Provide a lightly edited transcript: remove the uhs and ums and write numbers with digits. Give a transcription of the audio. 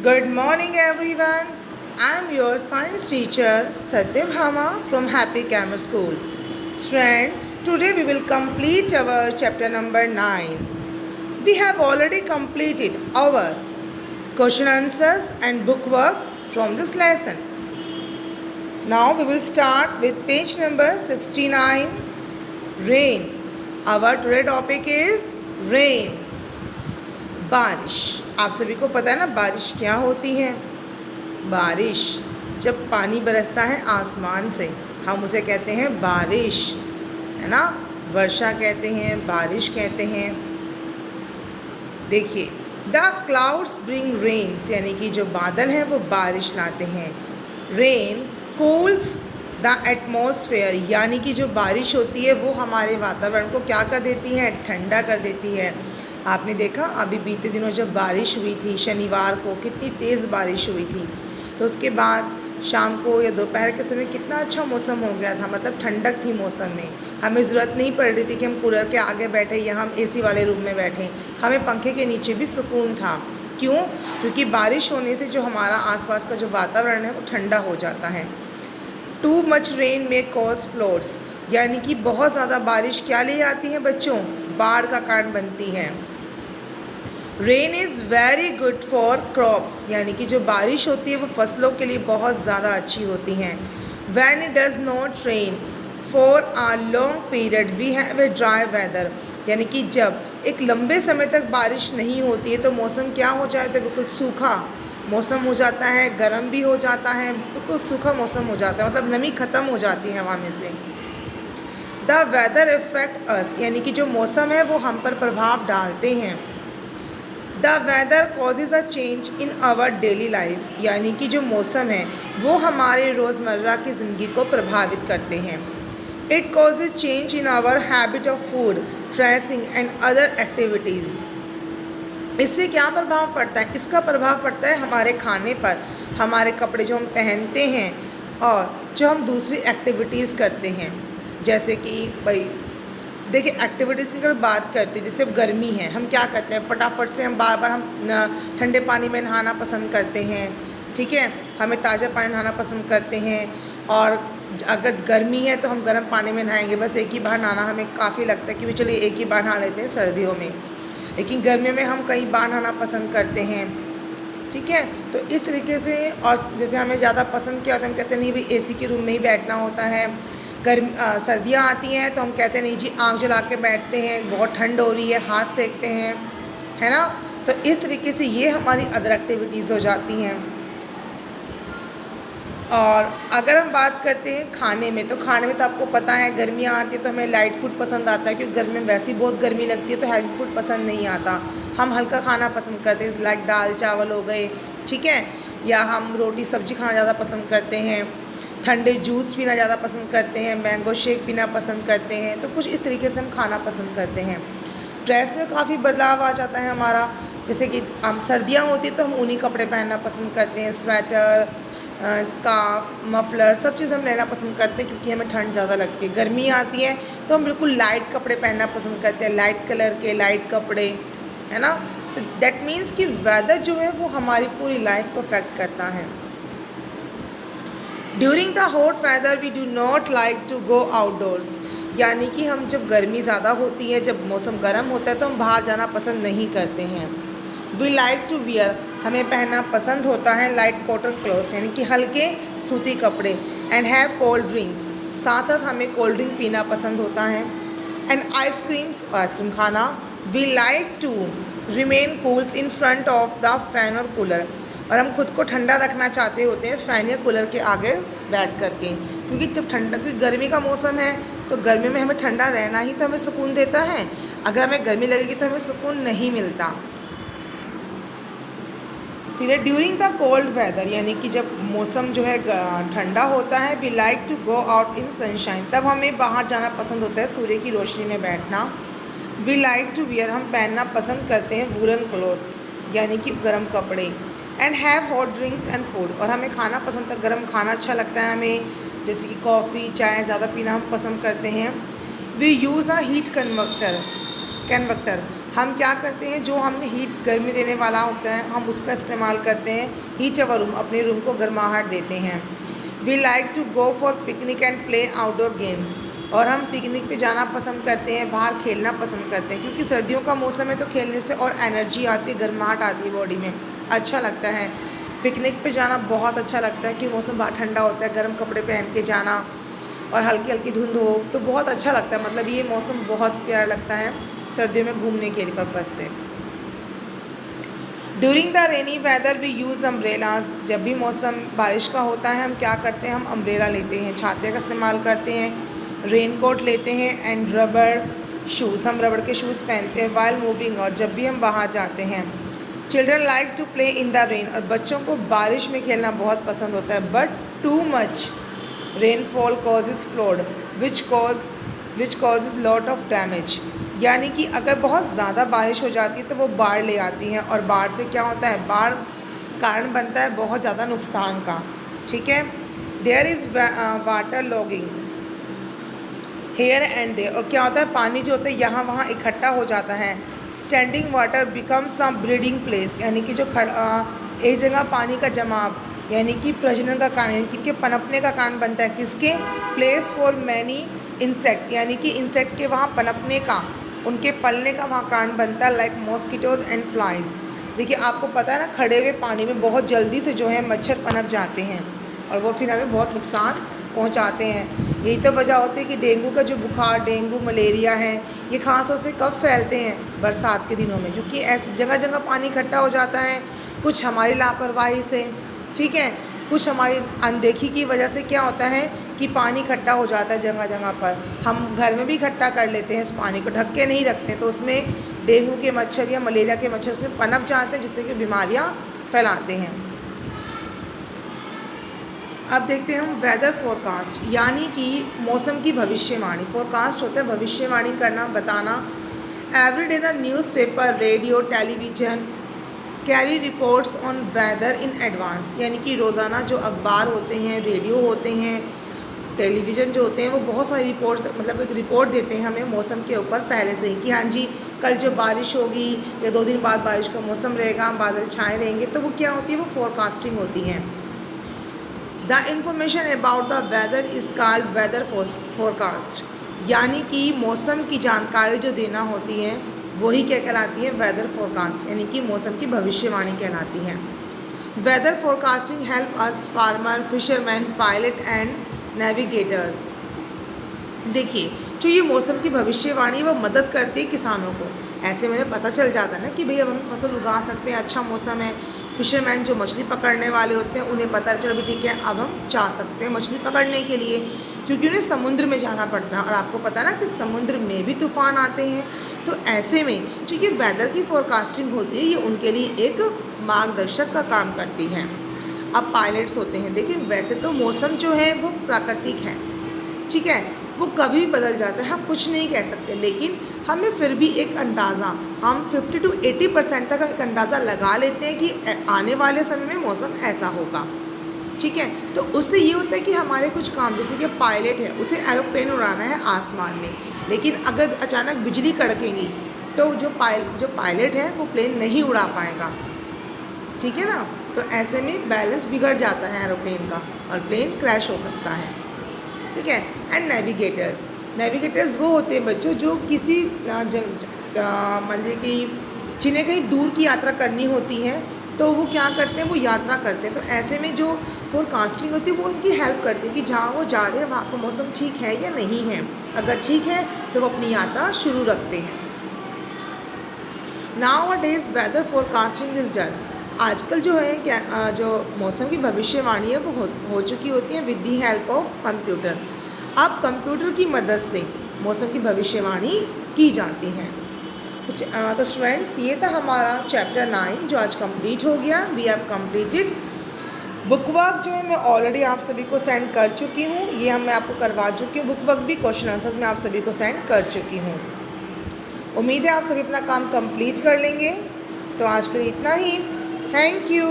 Good morning, everyone. I'm your science teacher Satyabhama from Happy Grammar School. Friends, today we will complete our chapter number 9. We have already completed our question answers and book work from this lesson. Now we will start with page number 69, Rain. Our today topic is rain. बारिश। आप सभी को पता है ना बारिश क्या होती है। बारिश जब पानी बरसता है आसमान से हम उसे कहते हैं बारिश, है ना। वर्षा कहते हैं, बारिश कहते हैं। देखिए, द क्लाउड्स ब्रिंग रेन्स, यानी कि जो बादल हैं वो बारिश लाते हैं। रेन कूल्स द एटमॉस्फेयर, यानी कि जो बारिश होती है वो हमारे वातावरण को क्या कर देती है, ठंडा कर देती है। आपने देखा अभी बीते दिनों जब बारिश हुई थी, शनिवार को कितनी तेज़ बारिश हुई थी, तो उसके बाद शाम को या दोपहर के समय कितना अच्छा मौसम हो गया था, मतलब ठंडक थी मौसम में। हमें ज़रूरत नहीं पड़ रही थी कि हम कूलर के आगे बैठे या हम एसी वाले रूम में बैठें, हमें पंखे के नीचे भी सुकून था। क्यों? क्योंकि बारिश होने से जो हमारा आसपास का जो वातावरण है वो ठंडा हो जाता है। टू मच रेन में कॉज फ्लड्स, यानी कि बहुत ज़्यादा बारिश क्या ले आती है बच्चों, बाढ़ का कारण बनती है। Rain is very good for crops, यानी कि जो बारिश होती है वो फसलों के लिए बहुत ज़्यादा अच्छी होती हैं। When it does not rain for a long period we have a dry weather, यानी कि जब एक लंबे समय तक बारिश नहीं होती है तो मौसम क्या हो जाता है, बिल्कुल सूखा मौसम हो जाता है, गर्म भी हो जाता है, बिल्कुल सूखा मौसम हो जाता है, मतलब नमी ख़त्म हो जाती है हवा में से। द वेदर इफेक्ट अस, यानी कि जो मौसम है वो हम पर प्रभाव डालते हैं। The weather causes a change in our daily life, यानी कि जो मौसम है वो हमारे रोज़मर्रा की ज़िंदगी को प्रभावित करते हैं। It causes change in our habit of food, dressing and other activities. इससे क्या प्रभाव पड़ता है? इसका प्रभाव पड़ता है हमारे खाने पर, हमारे कपड़े जो हम पहनते हैं और जो हम दूसरी एक्टिविटीज़ करते हैं। जैसे कि भाई देखिए, एक्टिविटीज़ की अगर बात करते हैं, जैसे गर्मी है, हम क्या करते हैं, फटाफट से हम बार बार हम ठंडे पानी में नहाना पसंद करते हैं, ठीक है, हमें ताज़ा पानी नहाना पसंद करते हैं। और अगर गर्मी है तो हम गर्म पानी में नहाएंगे, बस एक ही बार नहाना हमें काफ़ी लगता है कि चलिए एक ही बार नहा लेते हैं सर्दियों में, लेकिन गर्मियों में हम कई बार नहाना पसंद करते हैं, ठीक है। तो इस तरीके से, और जैसे हमें ज़्यादा पसंद क्या होता है, हम कहते हैं नहीं भाई एसी के रूम में ही बैठना होता है। सर्दियाँ आती हैं तो हम कहते हैं नहीं जी आँख जला के बैठते हैं, बहुत ठंड हो रही है, हाथ सेकते हैं, है ना। तो इस तरीके से ये हमारी अदर एक्टिविटीज़ हो जाती हैं। और अगर हम बात करते हैं खाने में, तो खाने में तो आपको पता है गर्मियाँ आती है तो हमें लाइट फूड पसंद आता है, क्योंकि गर्मी में वैसे ही बहुत गर्मी लगती है तो हैवी फूड पसंद नहीं आता। हम हल्का खाना पसंद करते हैं, लाइक दाल चावल हो गए, ठीक है, या हम रोटी सब्जी खाना ज़्यादा पसंद करते हैं, ठंडे जूस पीना ज़्यादा पसंद करते हैं, मैंगो शेक पीना पसंद करते हैं। तो कुछ इस तरीके से हम खाना पसंद करते हैं। ड्रेस में काफ़ी बदलाव आ जाता है हमारा, जैसे कि हम सर्दियाँ होती है तो हम ऊनी कपड़े पहनना पसंद करते हैं, स्वेटर, स्कार्फ, मफलर, सब चीज़ हम लेना पसंद करते हैं क्योंकि हमें ठंड ज़्यादा लगती है। गर्मी आती है तो हम बिल्कुल लाइट कपड़े पहनना पसंद करते हैं, लाइट कलर के लाइट कपड़े, है ना। तो दैट मीन्स कि वेदर जो है वो हमारी पूरी लाइफ को अफेक्ट करता है। During the hot weather we do not like to go outdoors, यानी कि हम जब गर्मी ज़्यादा होती है, जब मौसम गर्म होता है तो हम बाहर जाना पसंद नहीं करते हैं। वी लाइक टू वियर, हमें पहनना पसंद होता है लाइट कॉटन क्लॉथ्स, यानी कि हल्के सूती कपड़े। एंड हैव कोल्ड ड्रिंक्स, साथ साथ हमें कोल्ड ड्रिंक पीना पसंद होता है। एंड आइसक्रीम्स, आइसक्रीम खाना। We like to remain cools in front of the fan और कूलर, और हम खुद को ठंडा रखना चाहते होते हैं फ़ैन या कूलर के आगे बैठ करके, क्योंकि जब ठंडा, क्योंकि गर्मी का मौसम है तो गर्मी में हमें ठंडा रहना ही तो हमें सुकून देता है। अगर हमें गर्मी लगेगी तो हमें सुकून नहीं मिलता। फिर ड्यूरिंग द कोल्ड वेदर, यानी कि जब मौसम जो है ठंडा होता है, we like to go out in sunshine, तब हमें बाहर जाना पसंद होता है, सूर्य की रोशनी में बैठना। वी लाइक टू वियर, हम पहनना पसंद करते हैं वूलन क्लोथ्स, यानी कि गर्म कपड़े। And have hot drinks and food, और हमें खाना पसंद है, गर्म खाना अच्छा लगता है हमें, जैसे कि कॉफ़ी चाय ज़्यादा पीना हम पसंद करते हैं। We use a heat converter, हम क्या करते हैं, जो हमें हीट गर्मी देने वाला होता है हम उसका इस्तेमाल करते हैं, हीट अवर रूम, अपने रूम को गर्माहट देते हैं। We like to go for picnic and play outdoor games, और हम पिकनिक पे जाना पसंद करते हैं, बाहर खेलना पसंद करते हैं, क्योंकि सर्दियों का मौसम है तो खेलने से और एनर्जी आती है, गर्माहट आती है बॉडी में, अच्छा लगता है। पिकनिक पे जाना बहुत अच्छा लगता है कि मौसम बहुत ठंडा होता है, गर्म कपड़े पहन के जाना और हल्की हल्की धुंध हो तो बहुत अच्छा लगता है। मतलब ये मौसम बहुत प्यारा लगता है सर्दियों में घूमने के पर्पज़ से। During the rainy weather we use umbrellas, जब भी मौसम बारिश का होता है हम क्या करते हैं, हम अम्ब्रेला लेते हैं, छाते का इस्तेमाल करते हैं, रेन कोट लेते हैं, एंड रबड़ शूज़, हम रबड़ के शूज़ पहनते हैं वाइल मूविंग, और जब भी हम बाहर जाते हैं। Children like to play in the rain, और बच्चों को बारिश में खेलना बहुत पसंद होता है। But too much rainfall causes flood which causes lot of damage, यानी कि अगर बहुत ज़्यादा बारिश हो जाती है तो वो बाढ़ ले आती हैं, और बाढ़ से क्या होता है, बाढ़ कारण बनता है बहुत ज़्यादा नुकसान का। ठीक है, there is water logging here and there, और क्या होता है, पानी जो होता है यहाँ वहाँ इकट्ठा हो जाता है। Standing water becomes a breeding place, यानी कि जो एक जगह पानी का जमाव यानी कि प्रजनन का कारण, यानी कि पनपने का कारण बनता है। किसके, प्लेस फॉर मैनी इंसेक्ट्स, यानी कि इंसेक्ट के वहाँ पनपने का, उनके पलने का वहाँ कारण बनता है, लाइक मॉस्किटोज़ एंड फ्लाइज। देखिए आपको पता है ना, खड़े हुए पानी में बहुत जल्दी से जो है मच्छर पनप जाते हैं और वो फिर हमें बहुत नुकसान पहुंचाते हैं। यही तो वजह होती है कि डेंगू का जो बुखार, डेंगू मलेरिया है, ये खासतौर से कब फैलते हैं, बरसात के दिनों में, क्योंकि जगह जगह पानी इकट्ठा हो जाता है। कुछ हमारी लापरवाही से, ठीक है, कुछ हमारी अनदेखी की वजह से क्या होता है कि पानी इकट्ठा हो जाता है जगह जगह पर। हम घर में भी इकट्ठा कर लेते हैं, उस पानी को ढक के नहीं रखते, तो उसमें डेंगू के मच्छर या मलेरिया के मच्छर उसमें पनप जाते हैं, जिससे कि बीमारियां फैलाते हैं। अब देखते हैं हम वेदर फोरकास्ट, यानी कि मौसम की भविष्यवाणी। फोरकास्ट होता है भविष्यवाणी करना, बताना। Every day the newspaper, radio, television carry reports on whether in advance, यानी कि रोज़ाना जो अखबार होते हैं, रेडियो होते हैं, टेलीविज़न जो होते हैं, वो बहुत सारी रिपोर्ट्स, मतलब एक रिपोर्ट देते हैं हमें मौसम के ऊपर पहले से ही, कि हाँ जी कल जो बारिश होगी या 2 दिन बाद बारिश का मौसम रहेगा, बादल छाए रहेंगे, तो वो क्या होती है, वो फोरकास्टिंग होती है। The information about the weather is called weather forecast, यानी कि मौसम की जानकारी जो देना होती है वही क्या कहलाती है, वेदर फोरकास्ट, यानी कि मौसम की भविष्यवाणी कहलाती है। Weather forecasting help us farmer, fisherman, pilot and navigators. देखिए जो ये मौसम की भविष्यवाणी वो मदद करती है किसानों को। ऐसे में पता चल जाता है ना कि भाई अब हम फसल उगा सकते हैं, अच्छा मौसम है। फिशरमैन जो मछली पकड़ने वाले होते हैं उन्हें पता चलो भी ठीक है अब हम जा सकते हैं मछली पकड़ने के लिए, क्योंकि उन्हें समुद्र में जाना पड़ता है, और आपको पता ना कि समुद्र में भी तूफान आते हैं। तो ऐसे में जो ये वेदर की फोरकास्टिंग होती है ये उनके लिए एक मार्गदर्शक का काम करती है। अब पायलट्स होते हैं, देखिए वैसे तो मौसम जो है वो प्राकृतिक है, ठीक है, वो कभी भी बदल जाता है, हम कुछ नहीं कह सकते, लेकिन हमें फिर भी एक अंदाज़ा, हम 50 to 80% तक एक अंदाज़ा लगा लेते हैं कि आने वाले समय में मौसम ऐसा होगा, ठीक है। तो उससे ये होता है कि हमारे कुछ काम, जैसे कि पायलट है उसे एरोप्लेन उड़ाना है आसमान में, लेकिन अगर अचानक बिजली कड़केगी तो जो पायलट है वो प्लेन नहीं उड़ा पाएगा, ठीक है ना। तो ऐसे में बैलेंस बिगड़ जाता है एरोप्लेन का और प्लेन क्रैश हो सकता है, ठीक है। एंड नेविगेटर्स वो होते हैं बच्चों जो किसी मतलब कि जिन्हें कहीं दूर की यात्रा करनी होती है तो वो क्या करते हैं, वो यात्रा करते हैं। तो ऐसे में जो फोरकास्टिंग होती है वो उनकी हेल्प करती है कि जहाँ वो जा रहे हैं वहाँ का मौसम ठीक है या नहीं है। अगर ठीक है तो वो अपनी यात्रा शुरू रखते हैं। Nowadays weather forecasting is done. आजकल जो है क्या जो मौसम की भविष्यवाणी है वो हो चुकी होती है with the help of computer. अब कंप्यूटर की मदद से मौसम की भविष्यवाणी की जाती है। तो स्टूडेंट्स ये था हमारा चैप्टर 9 जो आज कंप्लीट हो गया। We have completed. Book work जो है मैं ऑलरेडी आप सभी को सेंड कर चुकी हूँ, ये मैं आपको करवा चुकी हूँ। बुक वर्क भी क्वेश्चन आंसर्स मैं आप सभी को सेंड कर चुकी हूँ। उम्मीद है आप सभी अपना काम कंप्लीट कर लेंगे। तो आज के लिए इतना ही। Thank you.